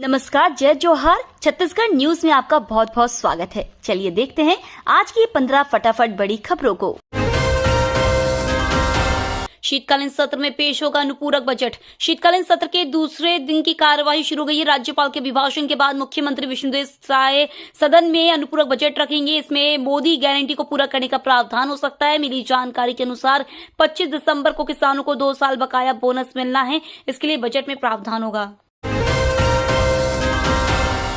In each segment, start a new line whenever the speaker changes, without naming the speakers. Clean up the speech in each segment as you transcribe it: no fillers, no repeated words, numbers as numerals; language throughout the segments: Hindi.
नमस्कार, जय जोहार। छत्तीसगढ़ न्यूज में आपका बहुत बहुत स्वागत है। चलिए देखते हैं आज की 15 फटाफट बड़ी खबरों को। शीतकालीन सत्र में पेश होगा अनुपूरक बजट। शीतकालीन सत्र के दूसरे दिन की कार्यवाही शुरू हुई है। राज्यपाल के अभिभाषण के बाद मुख्यमंत्री विष्णुदेव साय सदन में अनुपूरक बजट रखेंगे। इसमें मोदी गारंटी को पूरा करने का प्रावधान हो सकता है। मिली जानकारी के अनुसार 25 दिसंबर को किसानों को 2 साल बकाया बोनस मिलना है। इसके लिए बजट में प्रावधान होगा।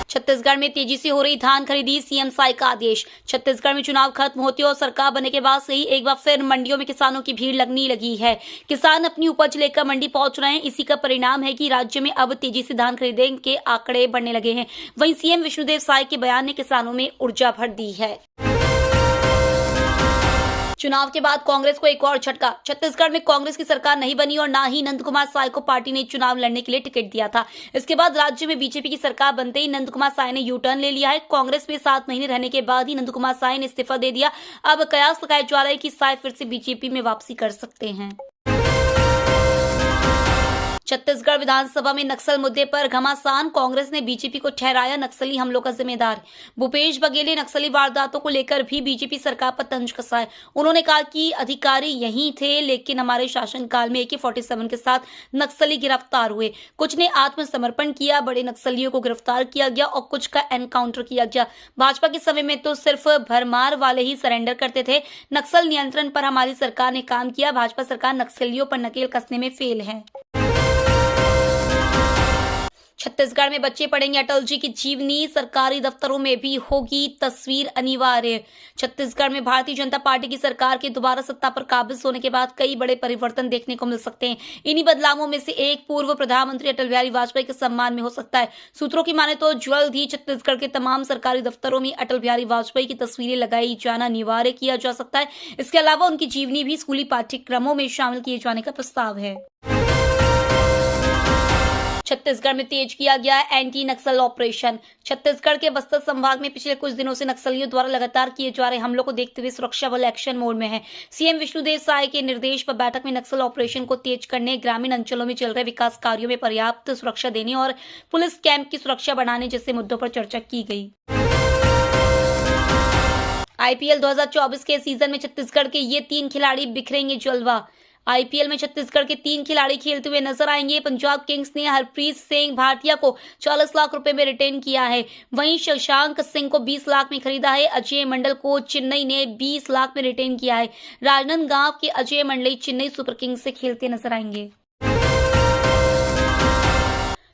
छत्तीसगढ़ में तेजी से हो रही धान खरीदी, सीएम साय का आदेश। छत्तीसगढ़ में चुनाव खत्म होते और सरकार बनने के बाद से ही एक बार फिर मंडियों में किसानों की भीड़ लगने लगी है। किसान अपनी उपज लेकर मंडी पहुंच रहे हैं। इसी का परिणाम है कि राज्य में अब तेजी से धान खरीदने के आंकड़े बढ़ने लगे हैं। वहीं सीएम विष्णुदेव साय के बयान ने किसानों में ऊर्जा भर दी है। चुनाव के बाद कांग्रेस को एक और झटका। छत्तीसगढ़ में कांग्रेस की सरकार नहीं बनी और ना ही नंदकुमार साय को पार्टी ने चुनाव लड़ने के लिए टिकट दिया था। इसके बाद राज्य में बीजेपी की सरकार बनते ही नंदकुमार साय ने यू टर्न ले लिया है। कांग्रेस में 7 महीने रहने के बाद ही नंदकुमार साय ने इस्तीफा दे दिया। अब कयास लगाया जा रहा है कि साय फिर से बीजेपी में वापसी कर सकते हैं। छत्तीसगढ़ विधानसभा में नक्सल मुद्दे पर घमासान। कांग्रेस ने बीजेपी को ठहराया नक्सली हमलों का जिम्मेदार। भूपेश बघेल ने नक्सली वारदातों को लेकर भी बीजेपी सरकार पर तंज कसा है। उन्होंने कहा कि अधिकारी यही थे, लेकिन हमारे शासनकाल में AK-47 के साथ नक्सली गिरफ्तार हुए। कुछ ने आत्मसमर्पण किया, बड़े नक्सलियों को गिरफ्तार किया गया और कुछ का एनकाउंटर किया गया। भाजपा के समय में तो सिर्फ भरमार वाले ही सरेंडर करते थे। नक्सल नियंत्रण पर हमारी सरकार ने काम किया। भाजपा सरकार नक्सलियों पर नकेल कसने में फेल है। छत्तीसगढ़ में बच्चे पढ़ेंगे अटल जी की जीवनी। सरकारी दफ्तरों में भी होगी तस्वीर अनिवार्य। छत्तीसगढ़ में भारतीय जनता पार्टी की सरकार के दोबारा सत्ता पर काबिज होने के बाद कई बड़े परिवर्तन देखने को मिल सकते हैं। इन्हीं बदलावों में से एक पूर्व प्रधानमंत्री अटल बिहारी वाजपेयी के सम्मान में हो सकता है। सूत्रों की माने तो जल्द ही छत्तीसगढ़ के तमाम सरकारी दफ्तरों में अटल बिहारी वाजपेयी की तस्वीरें लगाई जाना अनिवार्य किया जा सकता है। इसके अलावा उनकी जीवनी भी स्कूली पाठ्यक्रमों में शामिल किए जाने का प्रस्ताव है। छत्तीसगढ़ में तेज किया गया एंटी नक्सल ऑपरेशन। छत्तीसगढ़ के बस्तर संभाग में पिछले कुछ दिनों से नक्सलियों द्वारा लगातार किए जा रहे हमलों को देखते हुए सुरक्षा बल एक्शन मोड में है। सीएम विष्णुदेव साय के निर्देश पर बैठक में नक्सल ऑपरेशन को तेज करने, ग्रामीण अंचलों में चल रहे विकास कार्यों में पर्याप्त सुरक्षा देने और पुलिस कैंप की सुरक्षा बढ़ाने जैसे मुद्दों पर चर्चा की गई। IPL 2024 के सीजन में छत्तीसगढ़ के ये 3 खिलाड़ी बिखरेंगे जलवा। IPL में छत्तीसगढ़ के 3 खिलाड़ी खेलते हुए नजर आएंगे। पंजाब किंग्स ने हरप्रीत सिंह भाटिया को 40 लाख रुपए में रिटेन किया है। वहीं शशांक सिंह को 20 लाख में खरीदा है। अजय मंडल को चेन्नई ने 20 लाख में रिटेन किया है। राजनांदगांव के अजय मंडल चेन्नई सुपर किंग्स से खेलते नजर आएंगे।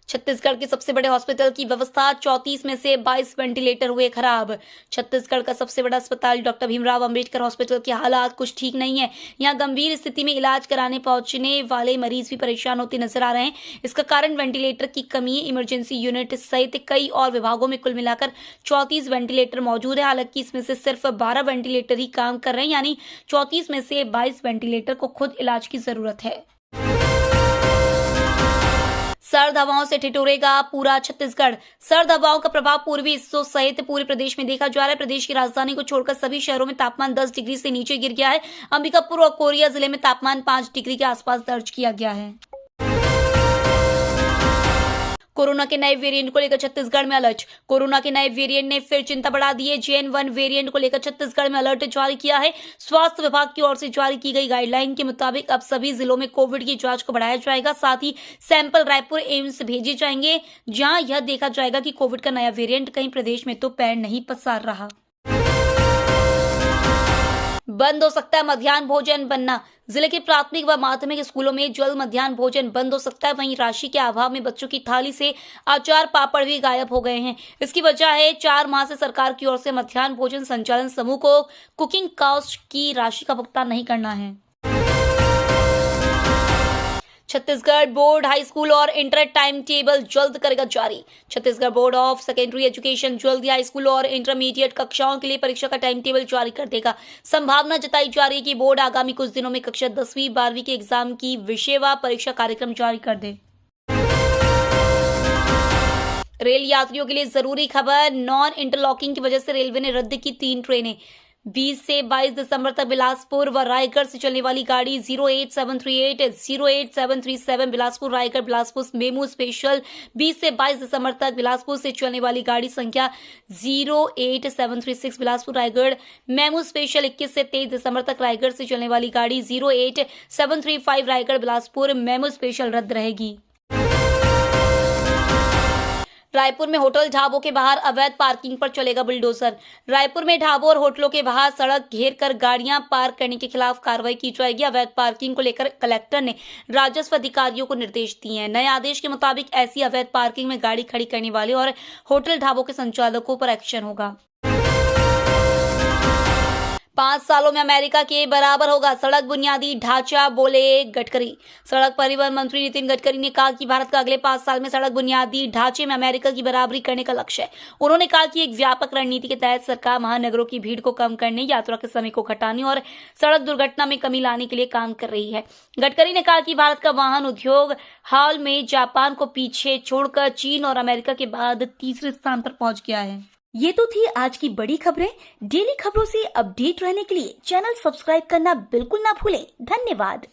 छत्तीसगढ़ के सबसे बड़े हॉस्पिटल की व्यवस्था, 34 में से 22 वेंटिलेटर हुए खराब। छत्तीसगढ़ का सबसे बड़ा अस्पताल डॉक्टर भीमराव अंबेडकर हॉस्पिटल के हालात कुछ ठीक नहीं है। यहां गंभीर स्थिति में इलाज कराने पहुंचने वाले मरीज भी परेशान होते नजर आ रहे हैं। इसका कारण वेंटिलेटर की कमी है। इमरजेंसी यूनिट सहित कई और विभागों में कुल मिलाकर 34 वेंटिलेटर मौजूद है। हालांकि इसमें से सिर्फ 12 वेंटिलेटर ही काम कर रहे हैं, यानी 34 में से 22 वेंटिलेटर को खुद इलाज की जरूरत है। सर्द हवाओं से ठिठुरेगा पूरा छत्तीसगढ़। सर्द हवाओं का प्रभाव पूर्वी हिस्सों सहित पूरे प्रदेश में देखा जा रहा है। प्रदेश की राजधानी को छोड़कर सभी शहरों में तापमान 10 डिग्री से नीचे गिर गया है। अंबिकापुर और कोरिया जिले में तापमान 5 डिग्री के आसपास दर्ज किया गया है। कोरोना के नए वेरिएंट को लेकर छत्तीसगढ़ में अलर्ट। कोरोना के नए वेरिएंट ने फिर चिंता बढ़ा दी है। JN.1 वेरिएंट को लेकर छत्तीसगढ़ में अलर्ट जारी किया है। स्वास्थ्य विभाग की ओर से जारी की गई गाइडलाइन के मुताबिक अब सभी जिलों में कोविड की जांच को बढ़ाया जाएगा। साथ ही सैंपल रायपुर एम्स भेजे जाएंगे, जहां यह देखा जाएगा कि कोविड का नया वेरिएंट कहीं प्रदेश में तो पैर नहीं पसार रहा। बंद हो सकता है मध्याह्न भोजन बनना। जिले के प्राथमिक व माध्यमिक स्कूलों में जल्द मध्याह्न भोजन बंद हो सकता है। वहीं राशि के अभाव में बच्चों की थाली से अचार पापड़ भी गायब हो गए हैं। इसकी वजह है 4 माह से सरकार की ओर से मध्याह्न भोजन संचालन समूह को कुकिंग कॉस्ट की राशि का भुगतान नहीं करना है। छत्तीसगढ़ बोर्ड हाई स्कूल और इंटर टाइम टेबल जल्द करेगा जारी। Chhattisgarh board of secondary education जल्द ही हाई स्कूल और इंटरमीडिएट कक्षाओं के लिए परीक्षा का टाइम टेबल जारी कर देगा। संभावना जताई जा रही है कि बोर्ड आगामी कुछ दिनों में कक्षा 10वीं 12वीं के एग्जाम की विषयवार परीक्षा कार्यक्रम जारी कर दे। रेल यात्रियों के लिए जरूरी खबर, नॉन इंटरलॉकिंग की वजह से रेलवे ने रद्द की 3 ट्रेनें। 20 से 22 दिसंबर तक बिलासपुर व रायगढ़ से चलने वाली गाड़ी 08738 बिलासपुर रायगढ़ बिलासपुर मेमू स्पेशल 20 से 22 दिसंबर तक बिलासपुर से चलने वाली गाड़ी संख्या 08736 बिलासपुर रायगढ़ मेमू स्पेशल 21 से 23 दिसंबर तक रायगढ़ से चलने वाली गाड़ी 08735 रायगढ़ बिलासपुर मेमू स्पेशल रद्द रहेगी। रायपुर में होटल ढाबों के बाहर अवैध पार्किंग पर चलेगा बुलडोजर। रायपुर में ढाबों और होटलों के बाहर सड़क घेर कर गाड़ियां पार्क करने के खिलाफ कार्रवाई की जाएगी। अवैध पार्किंग को लेकर कलेक्टर ने राजस्व अधिकारियों को निर्देश दिए हैं। नए आदेश के मुताबिक ऐसी अवैध पार्किंग में गाड़ी खड़ी करने वाले और होटल ढाबों के संचालकों पर एक्शन होगा। 5 सालों में अमेरिका के बराबर होगा सड़क बुनियादी ढांचा, बोले गडकरी। सड़क परिवहन मंत्री नितिन गडकरी ने कहा कि भारत का अगले 5 साल में सड़क बुनियादी ढांचे में अमेरिका की बराबरी करने का लक्ष्य है। उन्होंने कहा कि एक व्यापक रणनीति के तहत सरकार महानगरों की भीड़ को कम करने, यात्रा के समय को घटाने और सड़क दुर्घटना में कमी लाने के लिए काम कर रही है। गडकरी ने कहा कि भारत का वाहन उद्योग हाल में जापान को पीछे छोड़कर चीन और अमेरिका के बाद तीसरे स्थान पर पहुंच गया है।
ये तो थी आज की बड़ी खबरें। डेली खबरों से अपडेट रहने के लिए चैनल सब्सक्राइब करना बिल्कुल ना भूलें। धन्यवाद।